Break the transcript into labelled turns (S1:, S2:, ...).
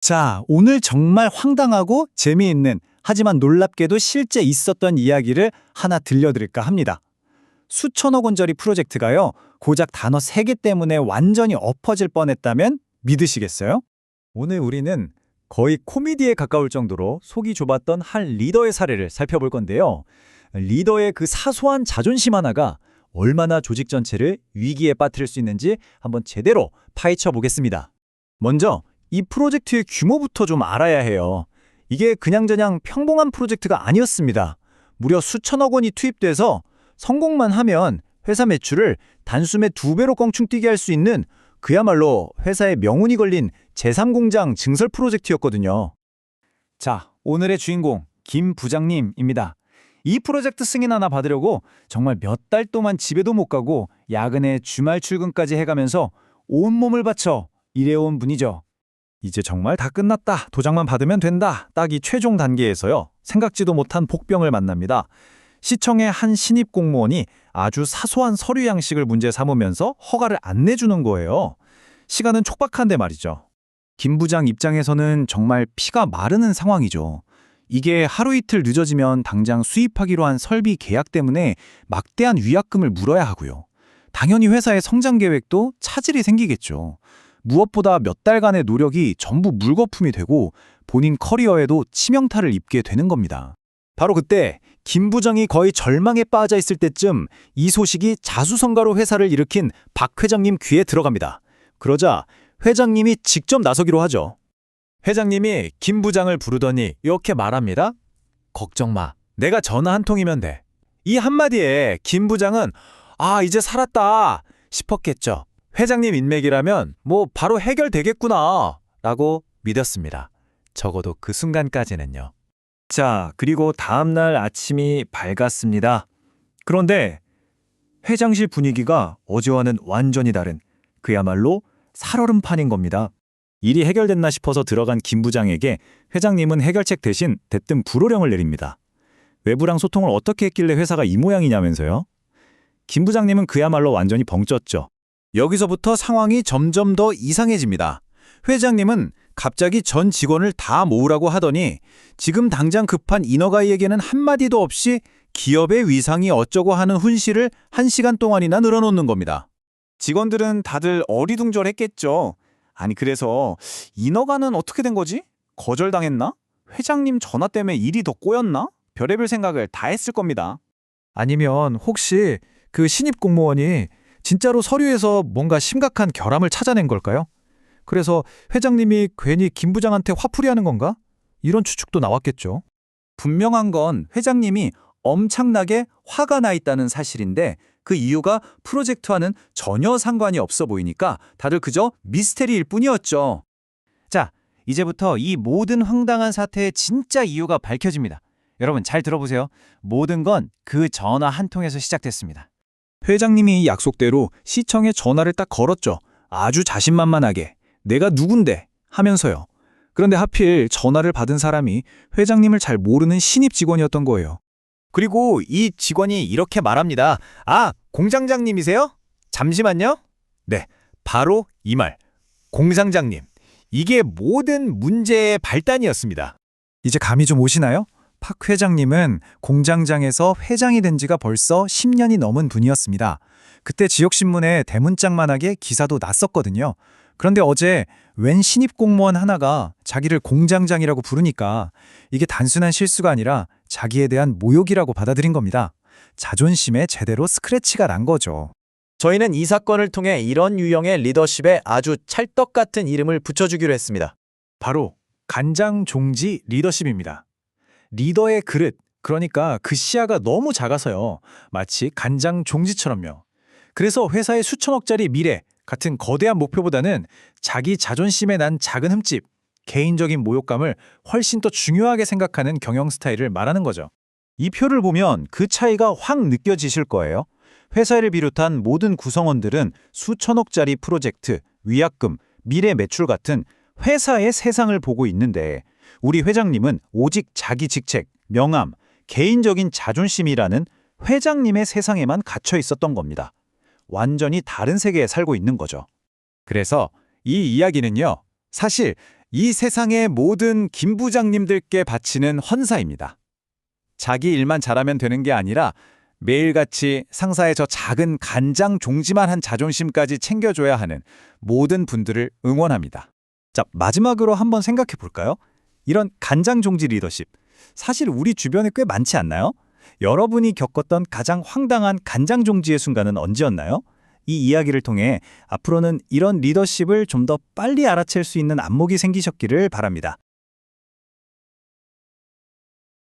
S1: 자, 오늘 정말 황당하고 재미있는 하지만 놀랍게도 실제 있었던 이야기를 하나 들려드릴까 합니다. 수천억 원짜리 프로젝트가요, 고작 단어 3개 때문에 완전히 엎어질 뻔했다면 믿으시겠어요? 오늘 우리는 거의 코미디에 가까울 정도로 속이 좁았던 한 리더의 사례를 살펴볼 건데요. 리더의 그 사소한 자존심 하나가 얼마나 조직 전체를 위기에 빠뜨릴 수 있는지 한번 제대로 파헤쳐 보겠습니다. 먼저 이 프로젝트의 규모부터 좀 알아야 해요. 이게 그냥저냥 평범한 프로젝트가 아니었습니다. 무려 수천억 원이 투입돼서 성공만 하면 회사 매출을 단숨에 2배로 껑충뛰게 할 수 있는 그야말로 회사의 명운이 걸린 제3공장 증설 프로젝트였거든요. 자, 오늘의 주인공 김 부장님입니다. 이 프로젝트 승인 하나 받으려고 정말 몇 달 동안 집에도 못 가고 야근에 주말 출근까지 해가면서 온몸을 바쳐 일해온 분이죠. 이제 정말 다 끝났다. 도장만 받으면 된다. 딱 이 최종 단계에서요. 생각지도 못한 복병을 만납니다. 시청의 한 신입 공무원이 아주 사소한 서류 양식을 문제 삼으면서 허가를 안 내주는 거예요. 시간은 촉박한데 말이죠. 김 부장 입장에서는 정말 피가 마르는 상황이죠. 이게 하루 이틀 늦어지면 당장 수입하기로 한 설비 계약 때문에 막대한 위약금을 물어야 하고요. 당연히 회사의 성장 계획도 차질이 생기겠죠. 무엇보다 몇 달간의 노력이 전부 물거품이 되고 본인 커리어에도 치명타를 입게 되는 겁니다. 바로 그때 김 부장이 거의 절망에 빠져 있을 때쯤 이 소식이 자수성가로 회사를 일으킨 박 회장님 귀에 들어갑니다. 그러자 회장님이 직접 나서기로 하죠. 회장님이 김 부장을 부르더니 이렇게 말합니다. 걱정 마. 내가 전화 한 통이면 돼. 이 한마디에 김 부장은 이제 살았다 싶었겠죠. 회장님 인맥이라면 바로 해결되겠구나 라고 믿었습니다. 적어도 그 순간까지는요. 자, 그리고 다음날 아침이 밝았습니다. 그런데 회장실 분위기가 어제와는 완전히 다른 그야말로 살얼음판인 겁니다. 일이 해결됐나 싶어서 들어간 김 부장에게 회장님은 해결책 대신 대뜸 불호령을 내립니다. 외부랑 소통을 어떻게 했길래 회사가 이 모양이냐면서요. 김 부장님은 그야말로 완전히 벙쪘죠. 여기서부터 상황이 점점 더 이상해집니다. 회장님은 갑자기 전 직원을 다 모으라고 하더니 지금 당장 급한 인허가이에게는 한마디도 없이 기업의 위상이 어쩌고 하는 훈시를 1시간 동안이나 늘어놓는 겁니다. 직원들은 다들 어리둥절했겠죠. 아니 그래서 인허가는 어떻게 된 거지? 거절당했나? 회장님 전화 때문에 일이 더 꼬였나? 별의별 생각을 다 했을 겁니다. 아니면 혹시 그 신입 공무원이 진짜로 서류에서 뭔가 심각한 결함을 찾아낸 걸까요? 그래서 회장님이 괜히 김 부장한테 화풀이하는 건가? 이런 추측도 나왔겠죠. 분명한 건 회장님이 엄청나게 화가 나 있다는 사실인데 그 이유가 프로젝트와는 전혀 상관이 없어 보이니까 다들 그저 미스테리일 뿐이었죠. 자, 이제부터 이 모든 황당한 사태의 진짜 이유가 밝혀집니다. 여러분 잘 들어보세요. 모든 건 그 전화 한 통에서 시작됐습니다. 회장님이 약속대로 시청에 전화를 딱 걸었죠. 아주 자신만만하게. 내가 누군데? 하면서요. 그런데 하필 전화를 받은 사람이 회장님을 잘 모르는 신입 직원이었던 거예요. 그리고 이 직원이 이렇게 말합니다. 공장장님이세요? 잠시만요. 네, 바로 이 말. 공장장님. 이게 모든 문제의 발단이었습니다. 이제 감이 좀 오시나요? 박 회장님은 공장장에서 회장이 된 지가 벌써 10년이 넘은 분이었습니다. 그때 지역신문에 대문짝만하게 기사도 났었거든요. 그런데 어제 웬 신입 공무원 하나가 자기를 공장장이라고 부르니까 이게 단순한 실수가 아니라 자기에 대한 모욕이라고 받아들인 겁니다. 자존심에 제대로 스크래치가 난 거죠.
S2: 저희는 이 사건을 통해 이런 유형의 리더십에 아주 찰떡 같은 이름을 붙여주기로 했습니다.
S1: 바로 간장종지 리더십입니다. 리더의 그릇, 그러니까 그 시야가 너무 작아서요. 마치 간장 종지처럼요. 그래서 회사의 수천억짜리 미래 같은 거대한 목표보다는 자기 자존심에 난 작은 흠집, 개인적인 모욕감을 훨씬 더 중요하게 생각하는 경영 스타일을 말하는 거죠. 이 표를 보면 그 차이가 확 느껴지실 거예요. 회사를 비롯한 모든 구성원들은 수천억짜리 프로젝트, 위약금, 미래 매출 같은 회사의 세상을 보고 있는데 우리 회장님은 오직 자기 직책, 명함, 개인적인 자존심이라는 회장님의 세상에만 갇혀 있었던 겁니다. 완전히 다른 세계에 살고 있는 거죠. 그래서 이 이야기는요, 사실
S3: 이 세상의 모든 김 부장님들께 바치는 헌사입니다. 자기 일만 잘하면 되는 게 아니라 매일같이 상사의 저 작은 간장 종지만 한 자존심까지 챙겨줘야 하는 모든 분들을 응원합니다.
S1: 자, 마지막으로 한번 생각해 볼까요? 이런 간장종지 리더십. 사실 우리 주변에 꽤 많지 않나요? 여러분이 겪었던 가장 황당한 간장종지의 순간은 언제였나요? 이 이야기를 통해 앞으로는 이런 리더십을 좀 더 빨리 알아챌 수 있는 안목이 생기셨기를 바랍니다.